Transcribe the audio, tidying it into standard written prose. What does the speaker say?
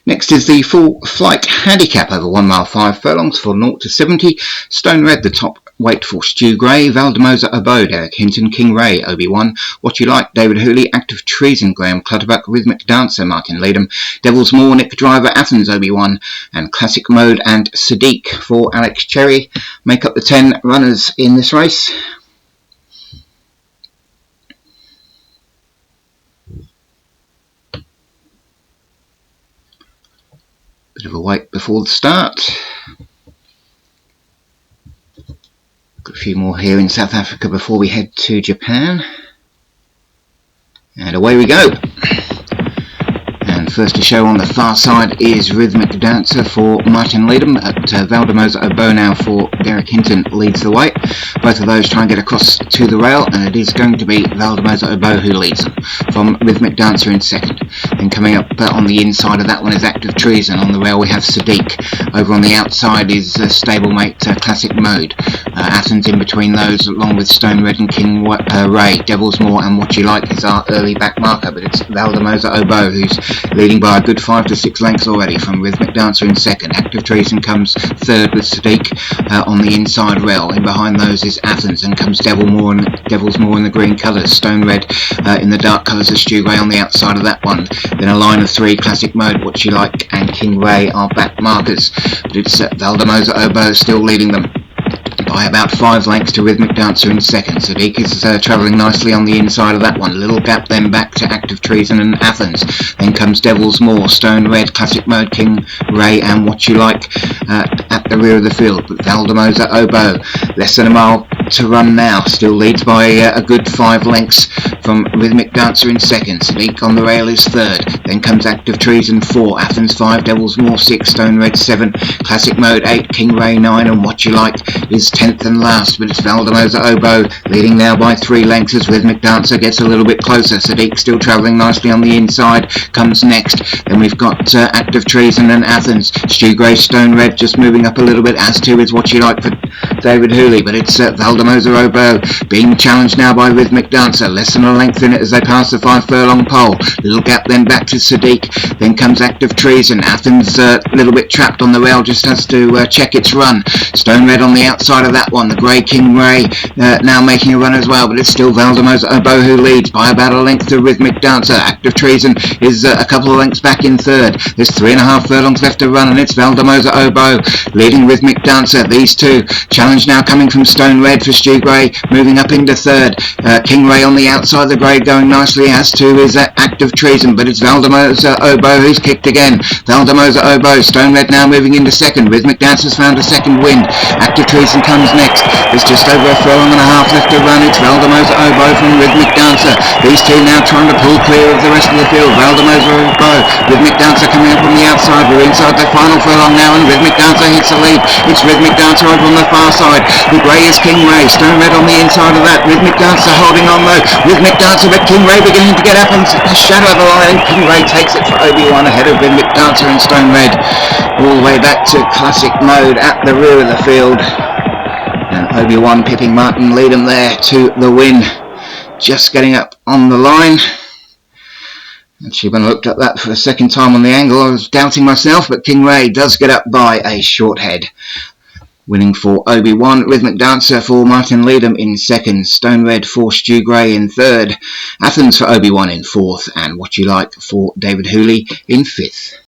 Next is the full flight handicap over 1 mile 5 furlongs for 0 to 70. Stone Red, the top weight for Stu Gray, Valdemosa Abode, Derek Hinton, King Ray, Obi-Wan, What You Like, David Hooley, Active Treason, Graham Clutterbuck, Rhythmic Dancer, Martin Leadham, Devil's Moor, Nick Driver, Athens, Obi-Wan, and Classic Mode and Sadiq for Alex Cherry make up the 10 runners in this race. Bit of a wait before the start. Got a few more here in South Africa before we head to Japan. And away we go. And first to show on the far side is Rhythmic Dancer for Martin Leadham. At Valdemosa Obo now for Derek Hinton leads the way. Both of those try and get across to the rail, and it is going to be Valdemosa Obo who leads them, from Rhythmic Dancer in second. Then coming up on the inside of that one is Active Treason. On the rail we have Sadiq. Over on the outside is stablemate Classic Mode. Athens in between those, along with Stone Red and King Ray. Devil's Moor and What You Like is our early back marker, but it's Valdemosa Obo who's leading by a good 5 to 6 lengths already from Rhythmic Dancer in second. Active Treason comes third with Sadiq on the inside rail. In behind those is Athens, and comes Devil's Moor in the green colours. Stone Red in the dark colours of Stu Gray on the outside of that one. Then a line of 3, Classic Mode, What You Like and King Ray are back markers. But it's Valdemosa Obo still leading them by about 5 lengths to Rhythmic Dancer in second. Sadiq is travelling nicely on the inside of that one. A little gap then back to Active Treason and Athens. Then comes Devil's Moor, Stone Red, Classic Mode, King Ray and What You Like at the rear of the field. But Valdemosa Obo, less than a mile to run now, still leads by a good 5 lengths from Rhythmic Dancer in second. Sadiq on the rail is third. Then comes Active Treason 4, Athens 5, Devil's Moor 6, Stone Red 7, Classic Mode 8, King Ray 9 and What You Like is 10th and last, but it's Valdemosa Obo leading now by 3 lengths as Rhythmic Dancer gets a little bit closer. Sadiq still travelling nicely on the inside, comes next. Then we've got Active Treason and Athens. Stu Gray, Stone Red just moving up a little bit, as too is What You Like for David Hooley, but it's Valdemosa Obo being challenged now by Rhythmic Dancer. Less than a length in it as they pass the 5 furlong pole. Little gap then back to Sadiq. Then comes Active Treason. Athens a little bit trapped on the rail, just has to check its run. Stone Red on the outside of that one. The grey King Ray now making a run as well, but it's still Valdemosa Obo who leads by about a length to Rhythmic Dancer. Active Treason is a couple of lengths back in third. There's 3.5 furlongs left to run, and it's Valdemosa Obo leading Rhythmic Dancer. These two challenge now coming from Stone Red for Stu Gray, moving up into third. King Ray on the outside of the grade going nicely, as too is Active Treason, but it's Valdemosa Obo who's kicked again. Valdemosa Obo, Stone Red now moving into second. Rhythmic Dancer's found a second wind. Active Treason comes next. There's just over a furlong and a half left to run. It's Valdemosa Obo from Rhythmic Dancer. These two now trying to pull clear of the rest of the field. Valdemosa Obo, Rhythmic Dancer coming up on the outside. We're inside the final furlong now, and Rhythmic Dancer hits the lead. It's Rhythmic Dancer over on the far side. The grey is King Ray. Stone Red on the inside of that. Rhythmic Dancer holding on though. Rhythmic Dancer, but King Ray beginning to get up on the shadow of the line. King Ray takes it for Obi-Wan ahead of Rhythmic Dancer and Stone Red. All the way back to Classic Mode at the rear of the field. And Obi-Wan pipping Martin Leadham there to the win. Just getting up on the line. Actually, when I looked at that for the second time on the angle, I was doubting myself, but King Ray does get up by a short head. Winning for Obi-Wan, Rhythmic Dancer for Martin Leadham in second, Stone Red for Stu Gray in third, Athens for Obi-Wan in fourth, and What You Like for David Hooley in fifth.